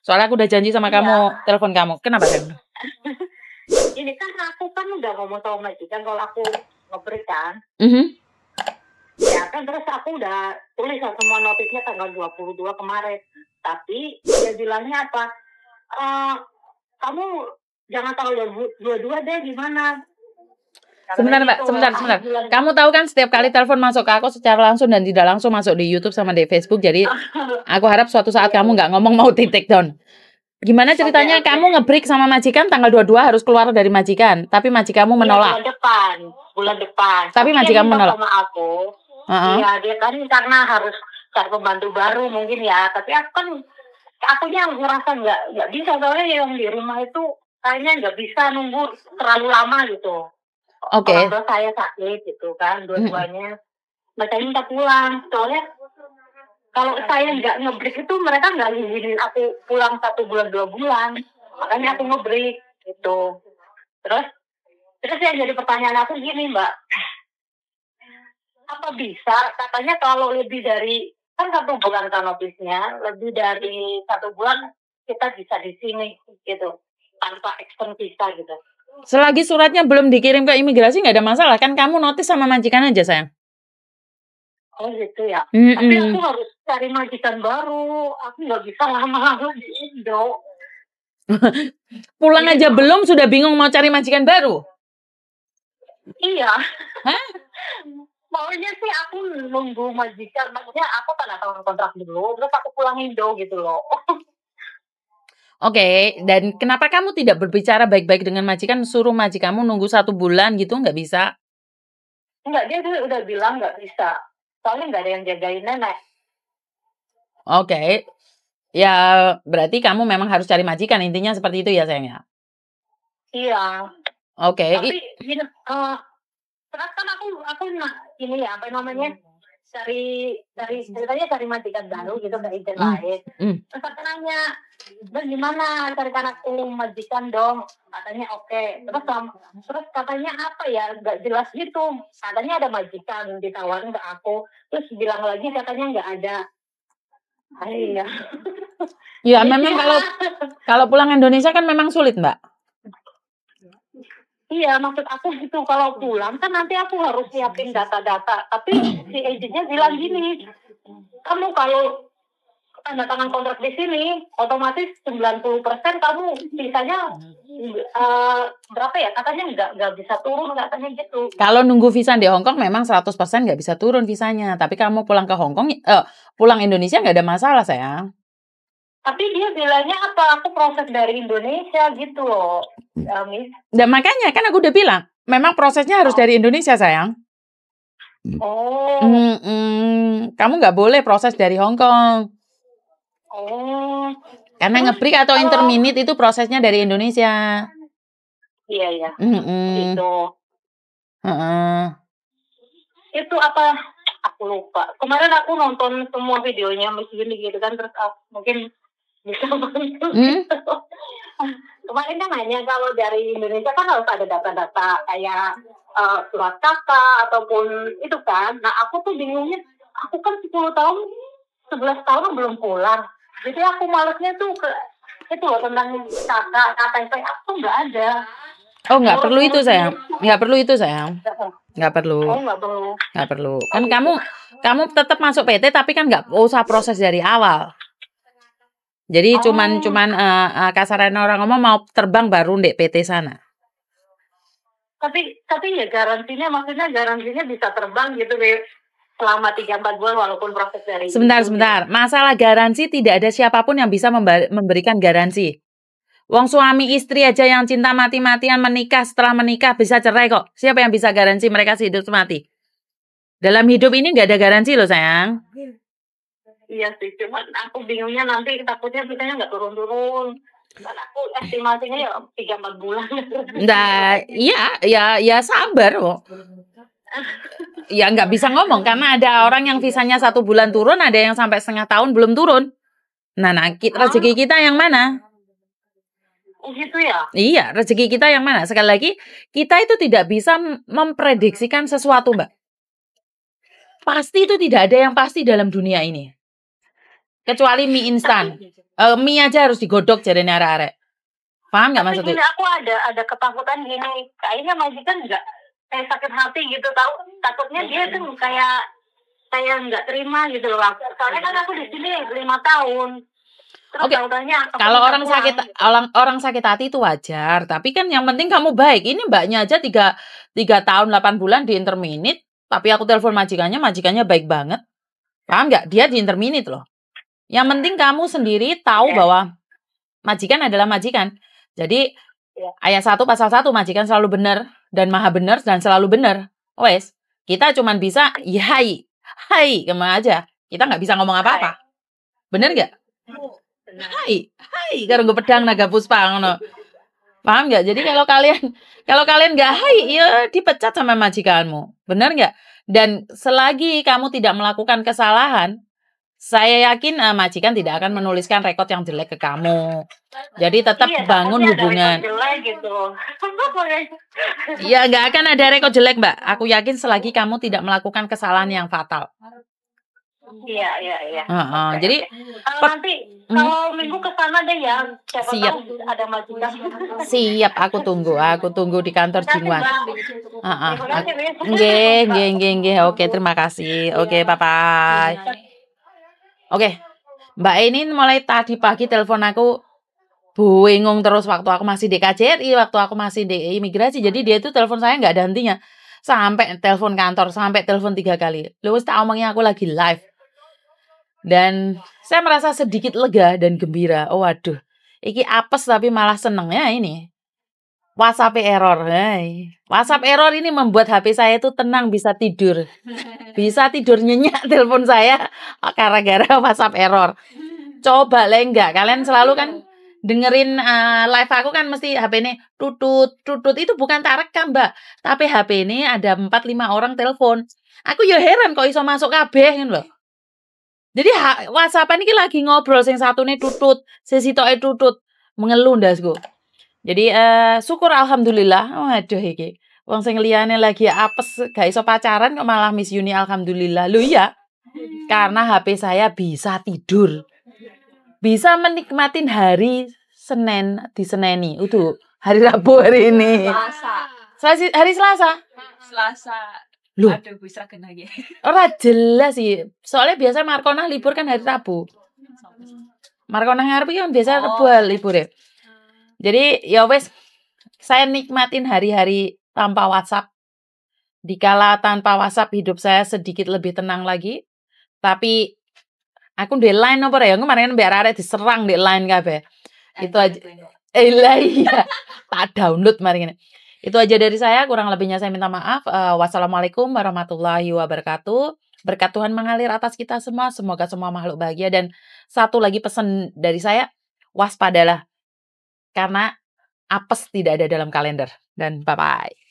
Soalnya aku udah janji sama kamu, telepon kamu. Kenapa, sayang? Ini kan aku kan udah ngomong sama majikan kalau aku nge-break kan. Ya kan, terus aku udah tulis semua notisnya tanggal 22 kemarin. Tapi dia bilangnya apa? Kamu jangan tanggal 22 deh, gimana? Sebentar Mbak, sebentar. Kamu tahu kan setiap kali telepon masuk ke aku secara langsung dan tidak langsung masuk di YouTube sama di Facebook. Jadi aku harap suatu saat kamu nggak ngomong mau di take down. Gimana ceritanya kamu nge-break sama majikan tanggal 22 harus keluar dari majikan, tapi majikanmu menolak. Bulan depan. Tapi majikanmu menolak. Sama aku. Iya, dia kan karena harus cari pembantu baru mungkin ya. Tapi akunya ngerasa nggak bisa, soalnya yang di rumah itu kayaknya nggak bisa nunggu terlalu lama gitu. Oke. Orang tua saya sakit gitu kan, dua-duanya. Mereka minta pulang, soalnya kalau saya nggak nge-break itu mereka nggak izinin aku pulang 1 bulan 2 bulan, makanya aku nge-break gitu. Terus yang jadi pertanyaan aku gini, Mbak, apa bisa katanya kalau lebih dari kan 1 bulan kan notisnya, lebih dari 1 bulan kita bisa di sini gitu tanpa extend visa gitu. Selagi suratnya belum dikirim ke imigrasi nggak ada masalah kan, kamu notis sama majikan aja sayang. Oh gitu ya. Tapi aku harus cari majikan baru. Aku nggak bisa lama-lama di Indo. Pulang aja belum sudah bingung mau cari majikan baru? Iya. Hah? Maunya sih aku nunggu majikan. Maksudnya aku tanda tangan kontrak dulu, terus aku pulang Indo gitu loh. Oke, dan kenapa kamu tidak berbicara baik-baik dengan majikan, suruh majikanmu nunggu 1 bulan gitu, nggak bisa? Enggak, dia udah bilang nggak bisa. Soalnya nggak ada yang jagain nenek. Oke. Ya, berarti kamu memang harus cari majikan, intinya seperti itu ya sayang ya? Iya. Oke. Tapi gini, terus kan aku ini ya, apa namanya, ceritanya cari majikan baru gitu, ke izin lain. Terus aku nanya, gimana carikan aku majikan dong? Katanya oke. Terus katanya apa ya, nggak jelas gitu. Katanya ada majikan ditawarin ke aku, terus bilang lagi katanya nggak ada. Iya. Ya memang kalau pulang Indonesia kan memang sulit, Mbak. Iya, maksud aku gitu, kalau pulang kan nanti aku harus siapin data-data. Tapi si agentnya bilang gini, kamu kalau tanda tangan kontrak di sini, otomatis 90% kamu sisanya berapa ya? Katanya nggak bisa turun, katanya gitu. Kalau nunggu visa di Hong Kong memang 100% nggak bisa turun visanya. Tapi kamu pulang ke Hong Kong, pulang Indonesia nggak ada masalah, sayang. Tapi dia bilangnya apa? Aku proses dari Indonesia gitu loh, Miss. Dan makanya kan aku udah bilang, memang prosesnya harus dari Indonesia, sayang. Oh. Kamu nggak boleh proses dari Hong Kong. Oh. Karena nge-break atau interminute itu prosesnya dari Indonesia. Iya. Gitu. Itu apa? Aku lupa. Kemarin aku nonton semua videonya Miss Gini gitu kan, terus mungkin bisa bantu. Kemarin kan nanya kalau dari Indonesia kan harus ada data-data kayak surat kakak ataupun itu kan. Nah aku tuh bingungnya, aku kan 10 tahun 11 tahun belum pulang, jadi aku malesnya tuh itu loh, tentang kakak saya aku nggak ada. Oh nggak perlu itu sayang, nggak perlu itu sayang, nggak perlu. Oh nggak perlu. Kan kamu tetap masuk PT tapi kan nggak usah proses dari awal. Jadi cuman kasarannya orang ngomong mau terbang baru ndek PT sana. Tapi ya garansinya bisa terbang gitu deh selama 3-4 bulan walaupun proses dari. Sebentar. Masalah garansi tidak ada siapapun yang bisa memberikan garansi. Wong suami istri aja yang cinta mati-matian menikah, setelah menikah bisa cerai kok. Siapa yang bisa garansi mereka hidup mati? Dalam hidup ini nggak ada garansi loh sayang. Iya sih, cuman aku bingungnya nanti takutnya kitanya nggak turun-turun. Dan aku estimasinya ya 3-4 bulan. Nah, ya sabar kok. Ya nggak bisa ngomong karena ada orang yang visanya 1 bulan turun, ada yang sampai setengah tahun belum turun. Nah, rezeki kita yang mana? Oh gitu ya? Iya, rezeki kita yang mana? Sekali lagi, kita itu tidak bisa memprediksikan sesuatu, Mbak. Pasti itu tidak ada yang pasti dalam dunia ini. Kecuali mie instan. Mie aja harus digodok jarene arek-arek. Paham nggak maksudnya? Tapi aku ada ketakutan gini, kayaknya majikan nggak kayak sakit hati gitu, takutnya dia tuh kayak nggak terima gitu loh. Soalnya kan aku di sini 5 tahun. Oke. Kalau orang sakit hati itu wajar, tapi kan yang penting kamu baik. Ini mbaknya aja 3 tahun 8 bulan di interminit, tapi aku telepon majikannya baik banget. Paham nggak? Dia di interminit loh. Yang penting kamu sendiri tahu bahwa majikan adalah majikan. Jadi ayat 1 pasal 1 majikan selalu benar dan maha benar dan selalu benar. Wes, kita cuman bisa hai kemana aja. Kita nggak bisa ngomong apa-apa. Bener nggak? Hai karo gue pedang naga puspa ngono. Paham nggak? Jadi kalau kalian nggak hai, ya dipecat sama majikanmu. Bener nggak? Dan selagi kamu tidak melakukan kesalahan, saya yakin majikan tidak akan menuliskan rekod yang jelek ke kamu. Jadi tetap bangun hubungan. Iya, nggak akan ada rekod jelek, Mbak. Aku yakin selagi kamu tidak melakukan kesalahan yang fatal. Iya. Jadi nanti kalau minggu ke sana deh ya. Siap. Ada majikan. Siap, aku tunggu di kantor Jingwan. Nggih. Oke, terima kasih. Oke, bye-bye. Oke, Mbak ini mulai tadi pagi telepon aku bingung terus waktu aku masih di KJRI, waktu aku masih di imigrasi. Jadi dia itu telepon saya nggak ada hentinya. Sampai telepon kantor, sampai telepon 3 kali. Lu tak omongnya aku lagi live. Dan saya merasa sedikit lega dan gembira. Oh waduh, iki apes tapi malah seneng ya ini. WhatsApp error. WhatsApp error ini membuat HP saya itu tenang, bisa tidur. Bisa tidur nyenyak telepon saya gara-gara WhatsApp error. Coba enggak, kalian selalu kan dengerin live aku kan mesti HP ini tutut itu bukan tak rekam, Mbak. Tapi HP ini ada 4-5 orang telepon. Aku ya heran kok iso masuk kabeh ngono lho. Jadi WhatsApp ini lagi ngobrol sing satune tutut, sing sitoke tutut, mengeluh ndasku. Jadi syukur alhamdulillah. Waduh iki. Wong sing liyane lagi apes gak iso pacaran kok malah Miss Yuni alhamdulillah. Lho iya. Karena HP saya bisa tidur. Bisa menikmatin hari Senin di Seneni. Itu hari Rabu hari ini. Hari Selasa. Loh. Aduh bisa kena ya. Ora jelas sih. Soalnya biasa Markona libur kan hari Rabu. Markona ngarep kan biasa Rabu libur ya. Jadi ya wes, saya nikmatin hari-hari tanpa WhatsApp. Dikala tanpa WhatsApp hidup saya sedikit lebih tenang lagi. Tapi aku di line apa ya? Kemarin biar arek diserang di line kabeh. Itu aja. Iya. Tak download mari ini. Itu aja dari saya, kurang lebihnya saya minta maaf. Wassalamualaikum warahmatullahi wabarakatuh. Berkat Tuhan mengalir atas kita semua. Semoga semua makhluk bahagia. Dan satu lagi pesan dari saya, waspadalah. Karena apes tidak ada dalam kalender. Dan bye-bye.